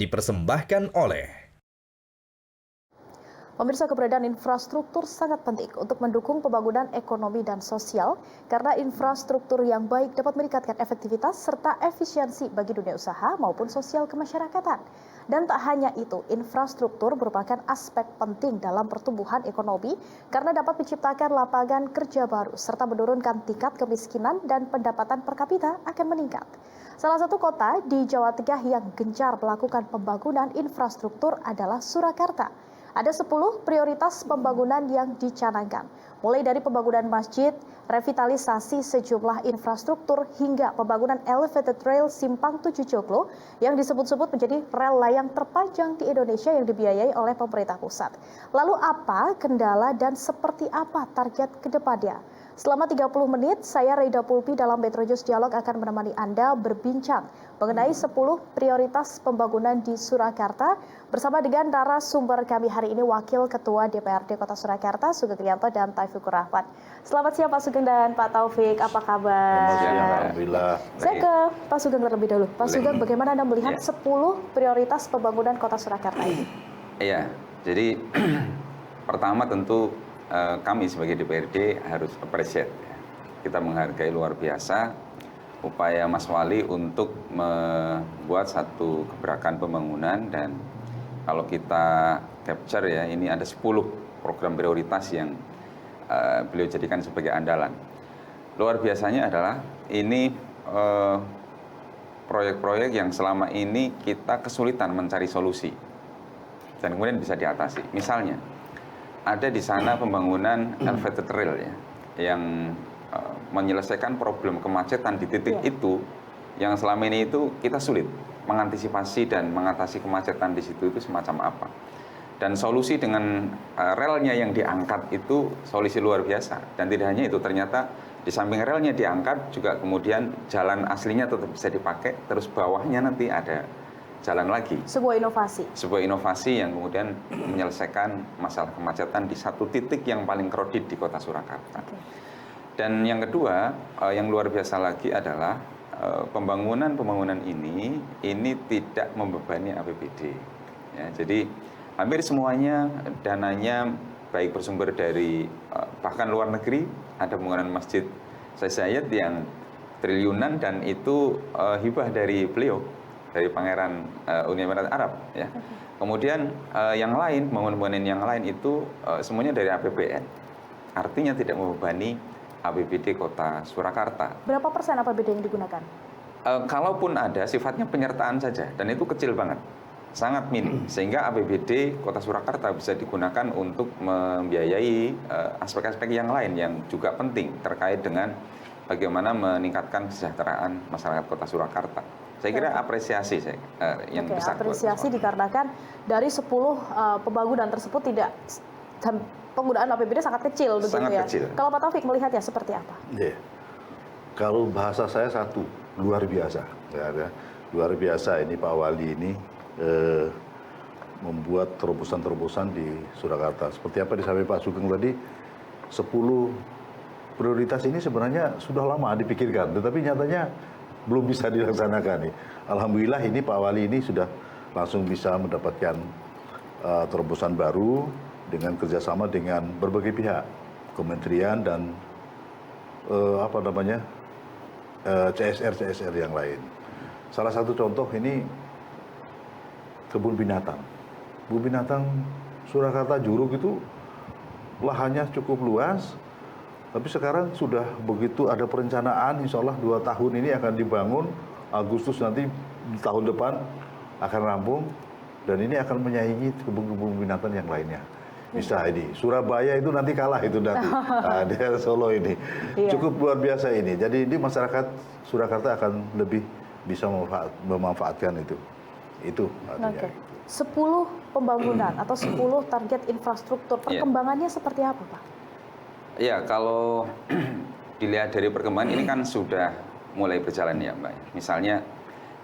dipersembahkan oleh Pemirsa, keberadaan infrastruktur sangat penting untuk mendukung pembangunan ekonomi dan sosial karena infrastruktur yang baik dapat meningkatkan efektivitas serta efisiensi bagi dunia usaha maupun sosial kemasyarakatan. Dan tak hanya itu, infrastruktur merupakan aspek penting dalam pertumbuhan ekonomi karena dapat menciptakan lapangan kerja baru serta menurunkan tingkat kemiskinan dan pendapatan per kapita akan meningkat. Salah satu kota di Jawa Tengah yang gencar melakukan pembangunan infrastruktur adalah Surakarta. Ada 10 prioritas pembangunan yang dicanangkan, mulai dari pembangunan masjid, revitalisasi sejumlah infrastruktur, hingga pembangunan elevated rail Simpang 7 Joglo yang disebut-sebut menjadi rel layang terpanjang di Indonesia yang dibiayai oleh pemerintah pusat. Lalu apa kendala dan seperti apa target ke depannya? Selama 30 menit, saya Reida Pulpi dalam Metro News Dialog akan menemani Anda berbincang mengenai 10 prioritas pembangunan di Surakarta bersama dengan narasumber kami hari ini, Wakil Ketua DPRD Kota Surakarta, Sugeng Rianto dan Taufikur Rahman. Selamat siang Pak Sugeng dan Pak Taufik, apa kabar? Selamat siang, alhamdulillah. Saya ke Pak Sugeng terlebih dahulu. Pak Sugeng, bagaimana Anda melihat 10 prioritas pembangunan Kota Surakarta ini? Iya, jadi pertama tentu kami sebagai DPRD harus appreciate. Kita menghargai luar biasa upaya Mas Wali untuk membuat satu gebrakan pembangunan, dan kalau kita capture ya, ini ada 10 program prioritas yang beliau jadikan sebagai andalan. Luar biasanya adalah ini proyek-proyek yang selama ini kita kesulitan mencari solusi dan kemudian bisa diatasi. Misalnya ada di sana pembangunan elevated rail ya, yang menyelesaikan problem kemacetan di titik itu yang selama ini itu kita sulit mengantisipasi dan mengatasi kemacetan di situ itu semacam apa. Dan solusi dengan relnya yang diangkat itu solusi luar biasa. Dan tidak hanya itu, ternyata di samping relnya diangkat juga kemudian jalan aslinya tetap bisa dipakai, terus bawahnya nanti ada jalan lagi. Sebuah inovasi. Sebuah inovasi yang kemudian menyelesaikan masalah kemacetan di satu titik yang paling krodit di Kota Surakarta. Okay. Dan yang kedua, yang luar biasa lagi adalah pembangunan ini tidak membebani APBD. Ya, jadi hampir semuanya dananya baik bersumber dari bahkan luar negeri. Ada pembangunan Masjid Syekh Zayed yang triliunan, dan itu hibah dari beliau, dari Pangeran Uni Emirat Arab ya. Kemudian yang lain, pembangunan yang lain itu semuanya dari APBN. Artinya tidak membebani APBD Kota Surakarta. Berapa persen APBD yang digunakan? Kalaupun ada, sifatnya penyertaan saja, dan itu kecil banget, sangat minim. Sehingga APBD Kota Surakarta bisa digunakan untuk membiayai aspek-aspek yang lain yang juga penting terkait dengan bagaimana meningkatkan kesejahteraan masyarakat Kota Surakarta. Saya kira apresiasi yang besar. Apresiasi dikarenakan dari 10 pembangunan tersebut tidak, penggunaan APBD sangat kecil begitu ya. Kecil. Kalau Pak Taufik melihatnya seperti apa? Kalau bahasa saya satu, luar biasa. Ya. Luar biasa ini Pak Wali ini membuat terobosan-terobosan di Surakarta. Seperti apa disampaikan Pak Sugeng tadi, 10 prioritas ini sebenarnya sudah lama dipikirkan, tetapi nyatanya belum bisa dilaksanakan nih. Alhamdulillah ini Pak Wali ini sudah langsung bisa mendapatkan terobosan baru dengan kerjasama dengan berbagai pihak, kementerian dan CSR yang lain. Salah satu contoh ini kebun binatang. Kebun binatang Surakarta Juruk itu lahannya cukup luas, tapi sekarang sudah begitu ada perencanaan, insya Allah 2 tahun ini akan dibangun, Agustus nanti tahun depan akan rampung, dan ini akan menyaingi kebun-kebun binatang yang lainnya. Bisa ini, Surabaya itu nanti kalah itu nanti, di Solo ini. Cukup luar biasa ini, jadi ini masyarakat Surakarta akan lebih bisa memanfaatkan itu. Itu artinya. 10 pembangunan atau 10 target infrastruktur, perkembangannya seperti apa Pak? Ya, kalau dilihat dari perkembangan ini kan sudah mulai berjalan ya Mbak. Misalnya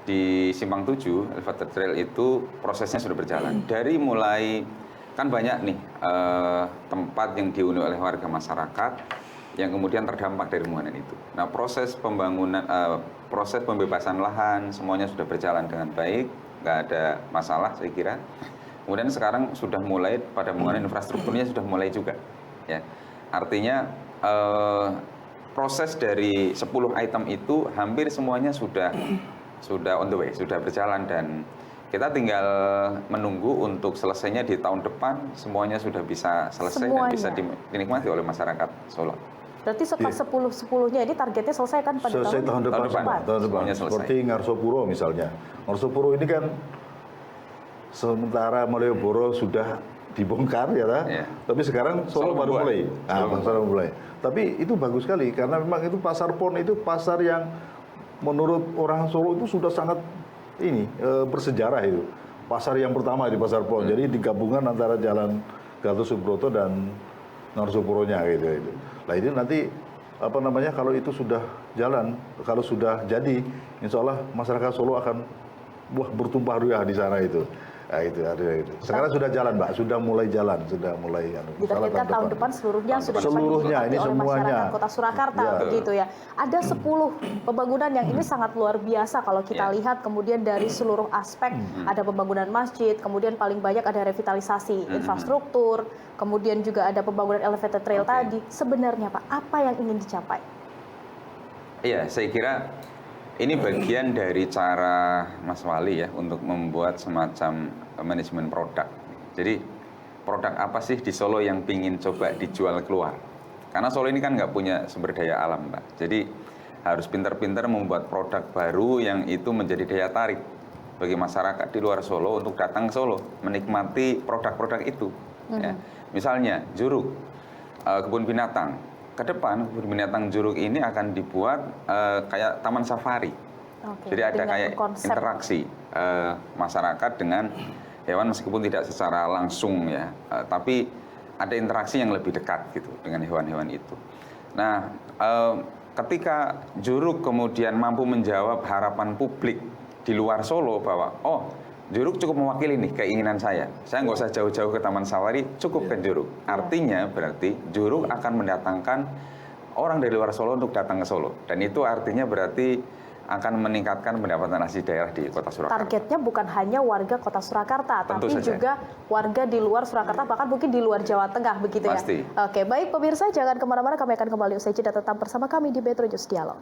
di Simpang 7, elevated rail itu prosesnya sudah berjalan. Dari mulai, kan banyak nih tempat yang dihuni oleh warga masyarakat yang kemudian terdampak dari pembangunan itu. Nah, proses pembangunan, proses pembebasan lahan semuanya sudah berjalan dengan baik. nggak ada masalah saya kira. Kemudian sekarang sudah mulai pada pembangunan infrastrukturnya sudah mulai juga, ya. Artinya proses dari 10 item itu hampir semuanya sudah on the way, sudah berjalan dan kita tinggal menunggu untuk selesainya di tahun depan semuanya sudah bisa selesai dan bisa dinikmati oleh masyarakat Solo. Berarti setelah 10-10-nya ini targetnya selesai kan pada selesai tahun depan. Tahun depan. Seperti Ngarsopuro misalnya. Ngarsopuro ini kan sementara Malioboro sudah dibongkar ya, tapi sekarang Solo baru mulai. Solo mulai. Tapi itu bagus sekali karena memang itu pasar PON itu pasar yang menurut orang Solo itu sudah sangat bersejarah itu. Pasar yang pertama di pasar PON. Jadi digabungan antara Jalan Gatot Subroto dan Ngarsopuro-nya gitu. Nah ini nanti kalau itu sudah jalan, kalau sudah jadi, insya Allah masyarakat Solo akan bertumpah ruah di sana itu. Nah, itu. Sekarang sudah jalan, Mbak. Sudah mulai jalan, sudah mulai. Ditargetkan tahun depan seluruhnya sudah dinikmati oleh masyarakat Kota Surakarta, begitu ya. Ada 10 pembangunan yang ini sangat luar biasa kalau kita lihat kemudian dari seluruh aspek. Ada pembangunan masjid, kemudian paling banyak ada revitalisasi infrastruktur, kemudian juga ada pembangunan elevated rail tadi. Sebenarnya Pak, apa yang ingin dicapai? Iya, saya kira ini bagian dari cara Mas Wali ya untuk membuat semacam manajemen produk. Jadi produk apa sih di Solo yang pingin coba dijual keluar? Karena Solo ini kan nggak punya sumber daya alam, Mbak. Jadi harus pintar-pintar membuat produk baru yang itu menjadi daya tarik bagi masyarakat di luar Solo untuk datang ke Solo, menikmati produk-produk itu. Ya. Misalnya Juruk, kebun binatang. Ke depan kebun binatang Juruk ini akan dibuat kayak taman safari. Jadi ada kayak interaksi masyarakat dengan hewan meskipun tidak secara langsung ya, tapi ada interaksi yang lebih dekat gitu dengan hewan-hewan itu. Nah, ketika Juruk kemudian mampu menjawab harapan publik di luar Solo bahwa Juruk cukup mewakili nih keinginan saya nggak usah jauh-jauh ke Taman Safari, cukup ke Juruk. Artinya berarti Juruk akan mendatangkan orang dari luar Solo untuk datang ke Solo. Dan itu artinya berarti akan meningkatkan pendapatan asli daerah di Kota Surakarta. Targetnya bukan hanya warga Kota Surakarta, tapi juga warga di luar Surakarta, bahkan mungkin di luar Jawa Tengah, begitu ya? Pasti. Oke, baik pemirsa, jangan kemana-mana, kami akan kembali usai jeda, tetap bersama kami di Metro News Dialog.